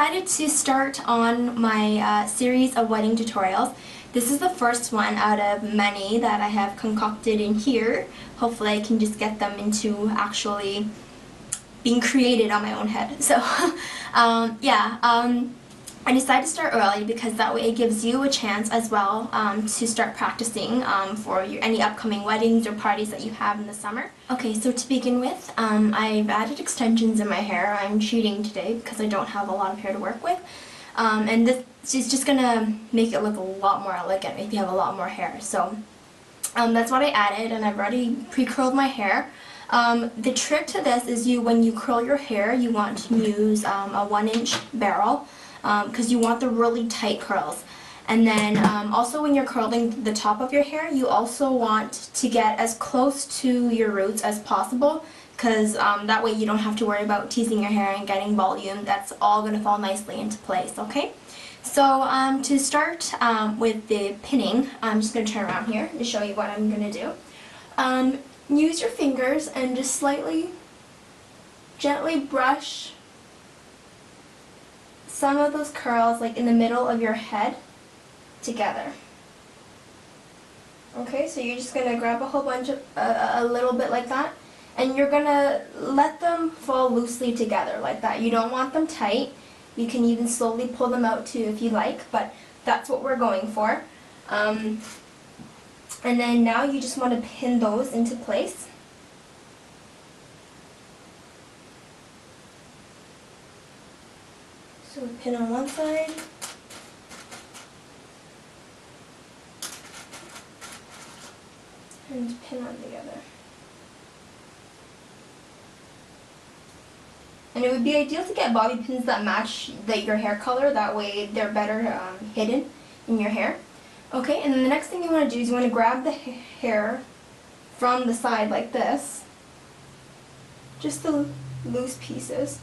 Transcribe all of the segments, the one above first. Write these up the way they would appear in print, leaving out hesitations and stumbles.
decided to start on my series of wedding tutorials. This is the first one out of many that I have concocted in here. Hopefully I can just get them into actually being created on my own head. So I decided to start early because that way it gives you a chance as well to start practicing for any upcoming weddings or parties that you have in the summer. Okay, so to begin with, I've added extensions in my hair. I'm cheating today because I don't have a lot of hair to work with. And this is just going to make it look a lot more elegant if you have a lot more hair. So that's what I added, and I've already pre-curled my hair. The trick to this is when you curl your hair, you want to use a 1-inch barrel because you want the really tight curls. And then also when you're curling the top of your hair, you also want to get as close to your roots as possible because that way you don't have to worry about teasing your hair and getting volume. That's all going to fall nicely into place, okay? So to start with the pinning, I'm just going to turn around here to show you what I'm going to do. Use your fingers and just slightly, gently brush some of those curls like in the middle of your head together. Okay, so you're just going to grab a whole bunch of, a little bit like that, and you're going to let them fall loosely together like that. You don't want them tight. You can even slowly pull them out too if you like, but that's what we're going for. And then now you just want to pin those into place. So pin on one side. And pin on the other. And it would be ideal to get bobby pins that match your hair color, that way they're better hidden in your hair. Okay, and then the next thing you want to do is you want to grab the hair from the side like this, just the loose pieces,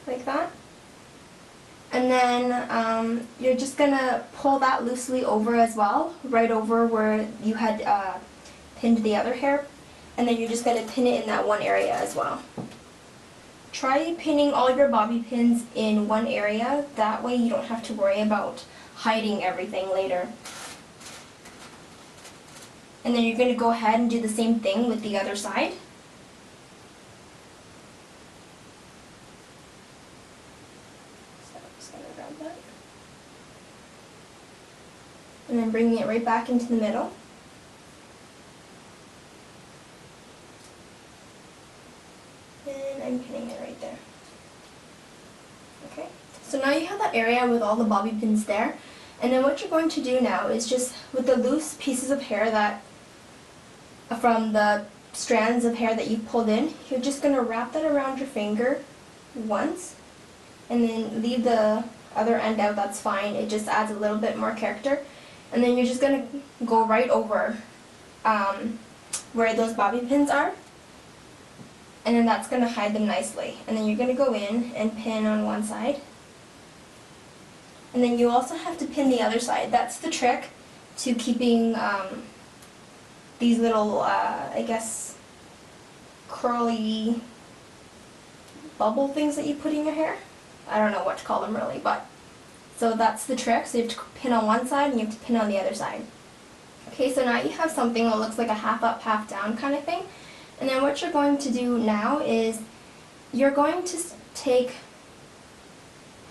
like that. And then you're just going to pull that loosely over as well, right over where you had pinned the other hair, and then you're just going to pin it in that one area as well. Try pinning all your bobby pins in one area, that way you don't have to worry about hiding everything later. And then you're going to go ahead and do the same thing with the other side. So I'm just going to grab that. And then bringing it right back into the middle. And I'm pinning it right there. Okay, so now you have that area with all the bobby pins there. And then what you're going to do now is just with the loose pieces of hair that from the strands of hair that you pulled in, you're just going to wrap that around your finger once and then leave the other end out. That's fine, it just adds a little bit more character. And then you're just going to go right over where those bobby pins are, and then that's going to hide them nicely. And then you're going to go in and pin on one side. And then you also have to pin the other side. That's the trick to keeping these little, I guess, curly bubble things that you put in your hair. I don't know what to call them really, but so that's the trick. So you have to pin on one side and you have to pin on the other side. Okay, so now you have something that looks like a half up, half down kind of thing. And then what you're going to do now is you're going to take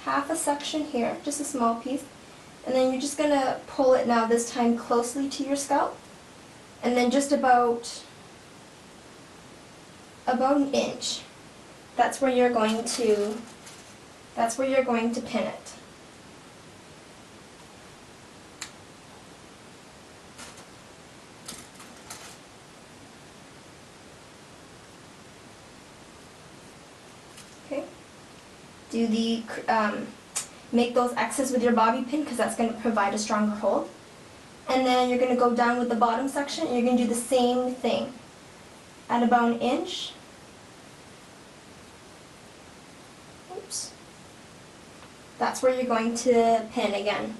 half a section here, just a small piece, and then you're just going to pull it now this time closely to your scalp, and then just about an inch. That's where you're going to pin it. Okay. Do the make those X's with your bobby pin because that's going to provide a stronger hold. And then you're going to go down with the bottom section and you're going to do the same thing at about an inch. Oops. That's where you're going to pin again.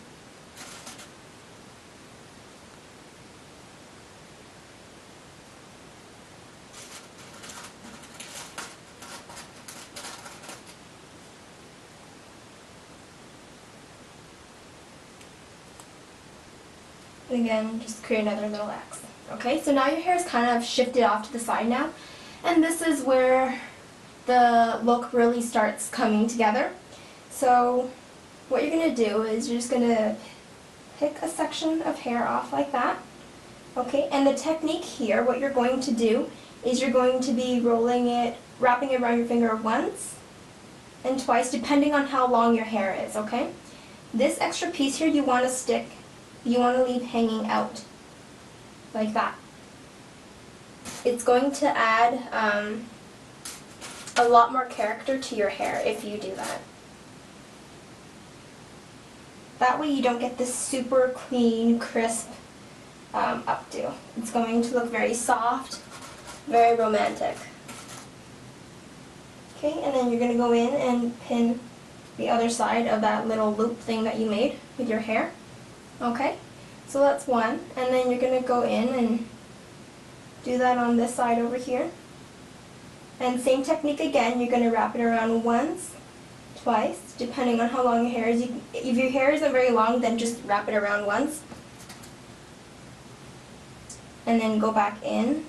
And again, just create another little X. Okay, so now your hair is kind of shifted off to the side now. And this is where the look really starts coming together. So what you're going to do is you're just going to pick a section of hair off like that. Okay, and the technique here, what you're going to do is you're going to be rolling it, wrapping it around your finger once and twice, depending on how long your hair is, okay? This extra piece here you want to stick, you want to leave hanging out, like that. It's going to add a lot more character to your hair if you do that. That way you don't get this super clean, crisp updo. It's going to look very soft, very romantic. Okay, and then you're going to go in and pin the other side of that little loop thing that you made with your hair. Okay, so that's one. And then you're going to go in and do that on this side over here. And same technique again, you're going to wrap it around once, twice, depending on how long your hair is. If your hair isn't very long, then just wrap it around once. And then go back in.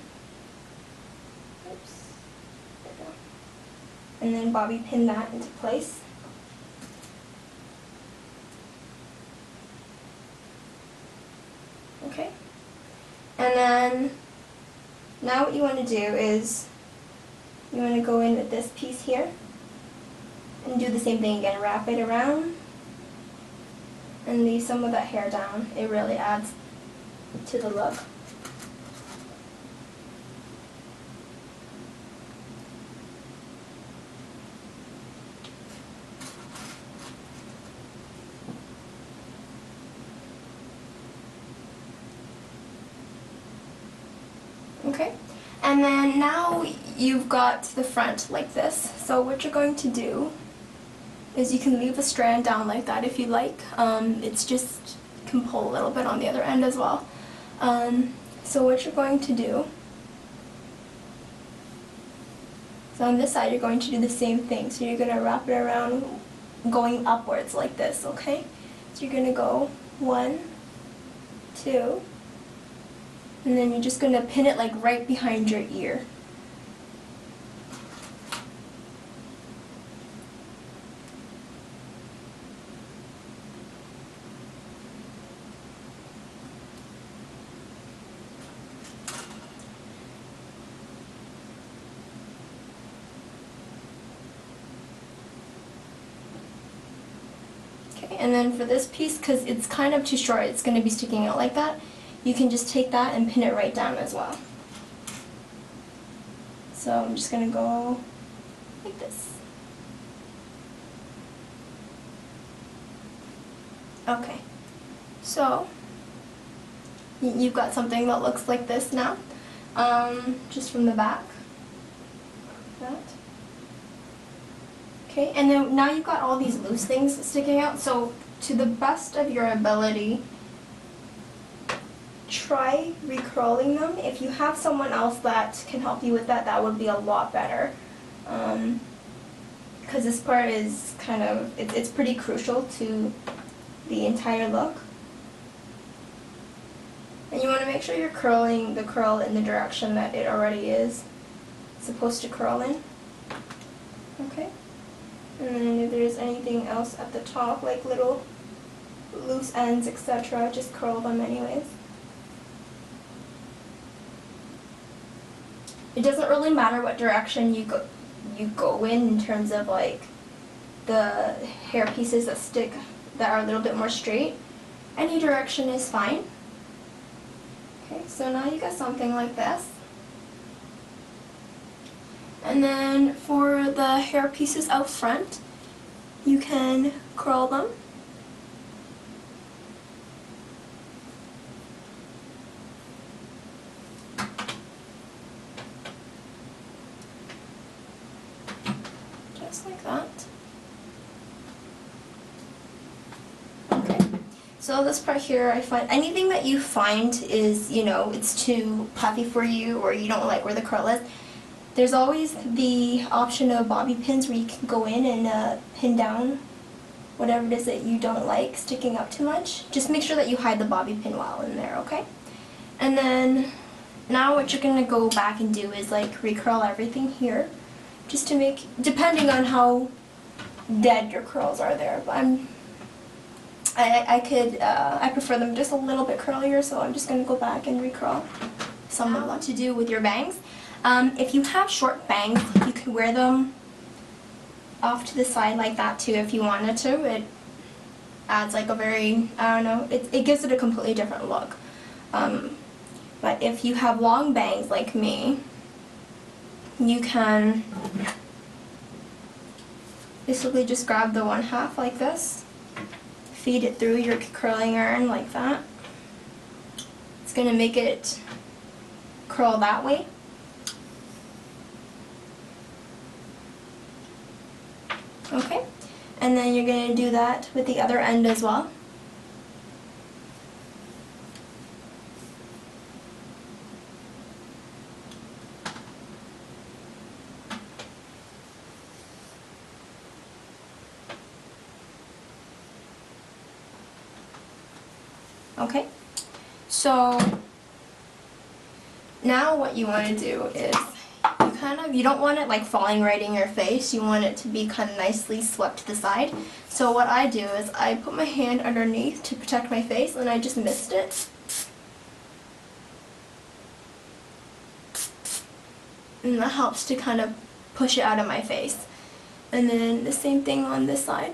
Oops. There we go. And then bobby pin that into place. Okay. And then now what you want to do is you want to go in with this piece here and do the same thing again. Wrap it around and leave some of that hair down. It really adds to the look. Okay, and then now you've got the front like this. So what you're going to do is you can leave a strand down like that if you like. It's just, you can pull a little bit on the other end as well. So what you're going to do, so on this side you're going to do the same thing. So you're going to wrap it around going upwards like this, okay? So you're going to go 1, 2, and then you're just going to pin it like right behind your ear. Okay, and then for this piece, because it's kind of too short, it's going to be sticking out like that, you can just take that and pin it right down as well. So I'm just going to go like this. Okay, so you've got something that looks like this now, just from the back. That. Okay, and then now you've got all these loose things sticking out, so to the best of your ability, try recurling them. If you have someone else that can help you with that, that would be a lot better. Because this part is kind of, it's pretty crucial to the entire look. And you want to make sure you're curling the curl in the direction that it already is supposed to curl in. Okay. And then if there's anything else at the top, like little loose ends, etc., just curl them anyways. It doesn't really matter what direction you go in terms of like the hair pieces that stick that are a little bit more straight. Any direction is fine. Okay, so now you got something like this. And then for the hair pieces out front, you can curl them. Just like that. Okay. So this part here, I find anything that you find is, you know, it's too puffy for you or you don't like where the curl is, there's always the option of bobby pins where you can go in and pin down whatever it is that you don't like sticking up too much. Just make sure that you hide the bobby pin while in there, okay? And then now what you're going to go back and do is like recurl everything here, just to make, depending on how dead your curls are there. But I prefer them just a little bit curlier, so I'm just going to go back and recurl some of what to do with your bangs. If you have short bangs, you can wear them off to the side like that too if you wanted to. It adds like a very, I don't know, it gives it a completely different look. But if you have long bangs like me, you can basically just grab the one half like this, feed it through your curling iron like that. It's going to make it curl that way. Okay, and then you're going to do that with the other end as well. Okay, so now what you want to do is you don't want it like falling right in your face. You want it to be kind of nicely swept to the side. So what I do is I put my hand underneath to protect my face, and I just mist it. And that helps to kind of push it out of my face. And then the same thing on this side.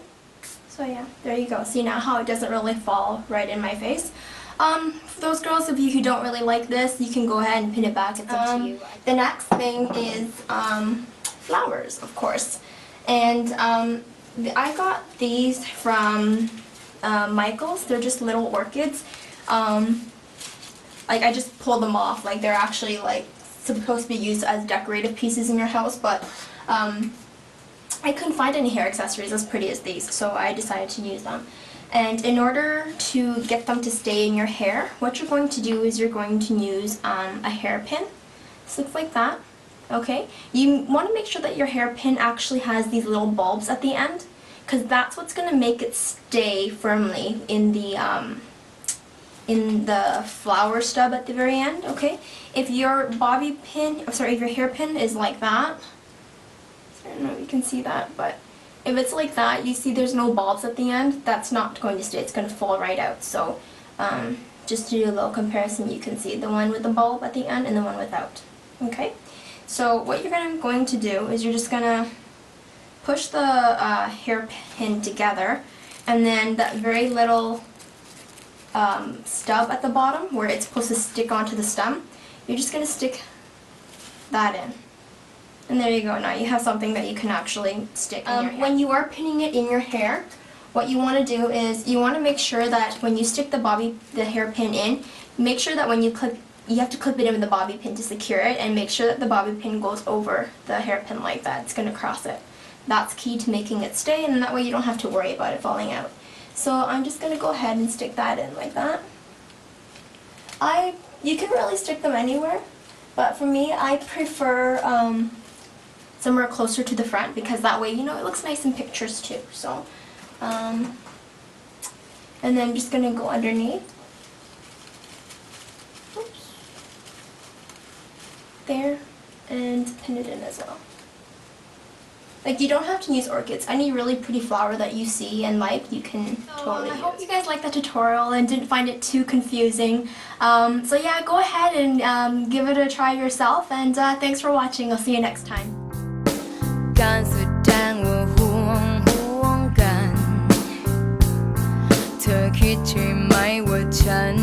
So yeah, there you go. See now how it doesn't really fall right in my face. For those girls of you who don't really like this, you can go ahead and pin it back. It's up to you. The next thing is flowers, of course. And I got these from Michael's. They're just little orchids. Like I just pulled them off. Like they're actually like supposed to be used as decorative pieces in your house, but I couldn't find any hair accessories as pretty as these, so I decided to use them. And in order to get them to stay in your hair, what you're going to do is you're going to use a hairpin. This looks like that. Okay, you want to make sure that your hairpin actually has these little bulbs at the end, because that's what's going to make it stay firmly in the flower stub at the very end. Okay, if your bobby pin, if your hairpin is like that, I don't know if you can see that, but if it's like that, you see there's no bulbs at the end, that's not going to stay, it's going to fall right out. So just to do a little comparison, you can see the one with the bulb at the end and the one without. Okay, so what you're going to do is you're just going to push the hairpin together, and then that very little stub at the bottom where it's supposed to stick onto the stem, you're just going to stick that in. And there you go, now you have something that you can actually stick in your hair. When you are pinning it in your hair, what you want to do is you want to make sure that when you stick the hairpin in, make sure that when you clip, you have to clip it in with the bobby pin to secure it, and make sure that the bobby pin goes over the hairpin like that. It's going to cross it. That's key to making it stay, and that way you don't have to worry about it falling out. So I'm just going to go ahead and stick that in like that. You can really stick them anywhere, but for me I prefer somewhere closer to the front, because that way, you know, it looks nice in pictures too. So, and then I'm just going to go underneath. Oops. There, and pin it in as well. Like, you don't have to use orchids. Any really pretty flower that you see and like, you can totally use. I hope you guys liked that tutorial and didn't find it too confusing. So yeah, go ahead and give it a try yourself, and thanks for watching. I'll see you next time. การสุดแจ้งว่าห่วงกันเธอคิดใช่ไหมว่าฉัน